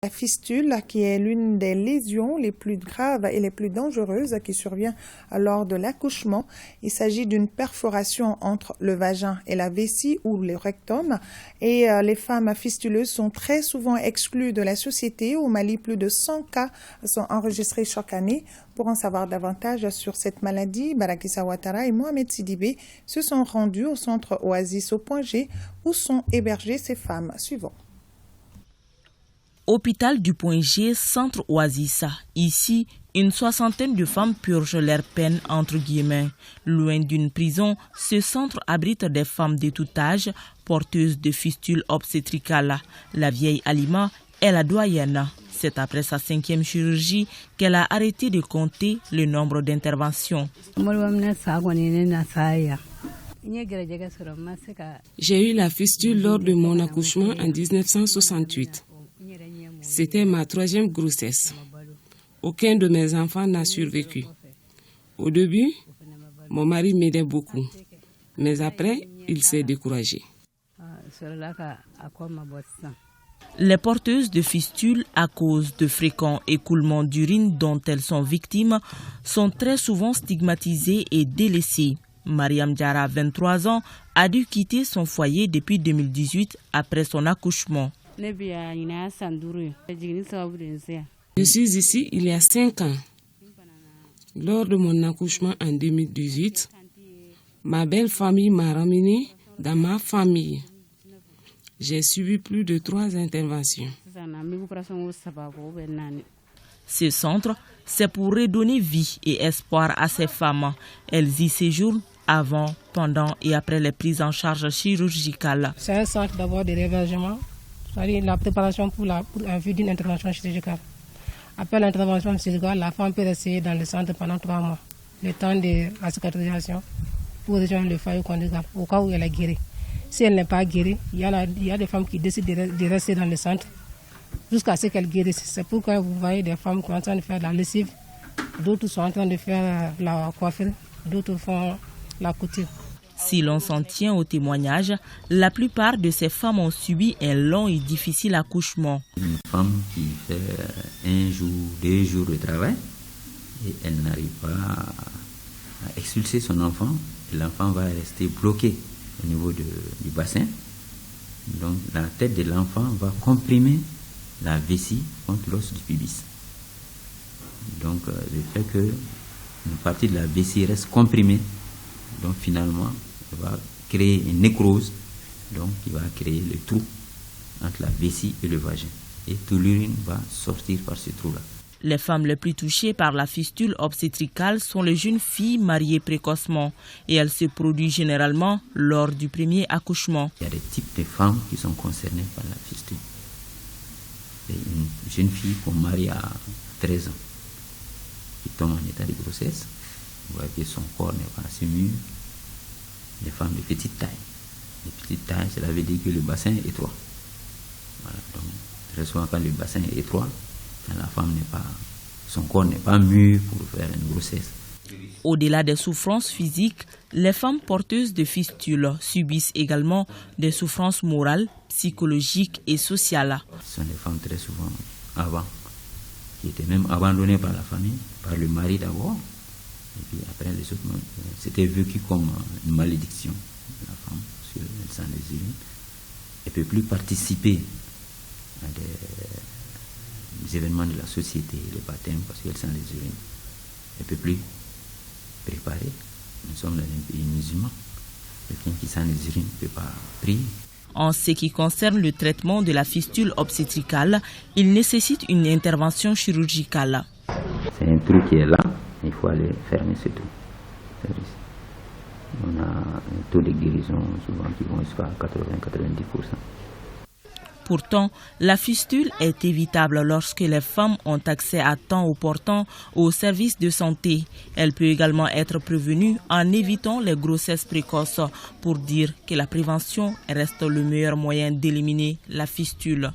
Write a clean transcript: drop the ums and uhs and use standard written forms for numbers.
La fistule, qui est l'une des lésions les plus graves et les plus dangereuses qui survient lors de l'accouchement. Il s'agit d'une perforation entre le vagin et la vessie ou le rectum. Et les femmes fistuleuses sont très souvent exclues de la société. Au Mali, plus de 100 cas sont enregistrés chaque année. Pour en savoir davantage sur cette maladie, Barakissa Ouattara et Mohamed Sidibé se sont rendus au centre Oasis au Point G où sont hébergées ces femmes. Suivons. Hôpital du Point G, centre Oasis. Ici, une soixantaine de femmes purgent leur peine entre guillemets. Loin d'une prison, ce centre abrite des femmes de tout âge, porteuses de fistules obstétricales. La vieille Alima est la doyenne. C'est après sa 5e chirurgie qu'elle a arrêté de compter le nombre d'interventions. J'ai eu la fistule lors de mon accouchement en 1968. C'était ma 3e grossesse. Aucun de mes enfants n'a survécu. Au début, mon mari m'aidait beaucoup, mais après, il s'est découragé. Les porteuses de fistules, à cause de fréquents écoulements d'urine dont elles sont victimes, sont très souvent stigmatisées et délaissées. Mariam Diarra, 23 ans, a dû quitter son foyer depuis 2018 après son accouchement. Je suis ici il y a 5 ans. Lors de mon accouchement en 2018, ma belle famille m'a ramenée dans ma famille. J'ai subi plus de 3 interventions. Ce centre, c'est pour redonner vie et espoir à ces femmes. Elles y séjournent avant, pendant et après les prises en charge chirurgicales. C'est un centre d'abord de réhébergement, c'est-à-dire la préparation pour un vue d'une intervention chirurgicale. Après l'intervention chirurgicale, la femme peut rester dans le centre pendant 3 mois, le temps de la cicatrisation pour rejoindre le foyer conjugal, au cas où elle est guérie. Si elle n'est pas guérie, il y a des femmes qui décident de rester dans le centre jusqu'à ce qu'elles guérissent. C'est pourquoi vous voyez des femmes qui sont en train de faire la lessive, d'autres sont en train de faire la coiffure, d'autres font la couture. Si l'on s'en tient au témoignage, la plupart de ces femmes ont subi un long et difficile accouchement. Une femme qui fait 1 jour, 2 jours de travail et elle n'arrive pas à expulser son enfant, et l'enfant va rester bloqué au niveau du bassin. Donc la tête de l'enfant va comprimer la vessie contre l'os du pubis. Donc le fait qu'une partie de la vessie reste comprimée, donc finalement elle va créer une nécrose, donc qui va créer le trou entre la vessie et le vagin. Et toute l'urine va sortir par ce trou-là. Les femmes les plus touchées par la fistule obstétricale sont les jeunes filles mariées précocement et elle se produit généralement lors du premier accouchement. Il y a des types de femmes qui sont concernées par la fistule. Une jeune fille qu'on marie à 13 ans qui tombe en état de grossesse, vous voyez que son corps n'est pas assez mûr. Les femmes de petite taille. Les petites tailles, cela veut dire que le bassin est étroit. Voilà, donc très souvent quand le bassin est étroit, la femme son corps n'est pas mûr pour faire une grossesse. Au-delà des souffrances physiques, les femmes porteuses de fistules subissent également des souffrances morales, psychologiques et sociales. Ce sont des femmes très souvent avant, qui étaient même abandonnées par la famille, par le mari d'abord, et puis après les autres, c'était vécu comme une malédiction. La femme, parce qu'elle sent les urines, elle ne peut plus participer à des événements de la société, le baptême, parce qu'elle sent les urines. Elle ne peut plus préparer. Nous sommes dans un pays musulman. Quelqu'un qui sent les urines ne peut pas prier. En ce qui concerne le traitement de la fistule obstétricale, il nécessite une intervention chirurgicale. C'est un trou qui est là, il faut aller fermer ce trou. On a un taux de guérison souvent qui vont jusqu'à 80-90%. Pourtant, la fistule est évitable lorsque les femmes ont accès à temps opportun aux services de santé. Elle peut également être prévenue en évitant les grossesses précoces, pour dire que la prévention reste le meilleur moyen d'éliminer la fistule.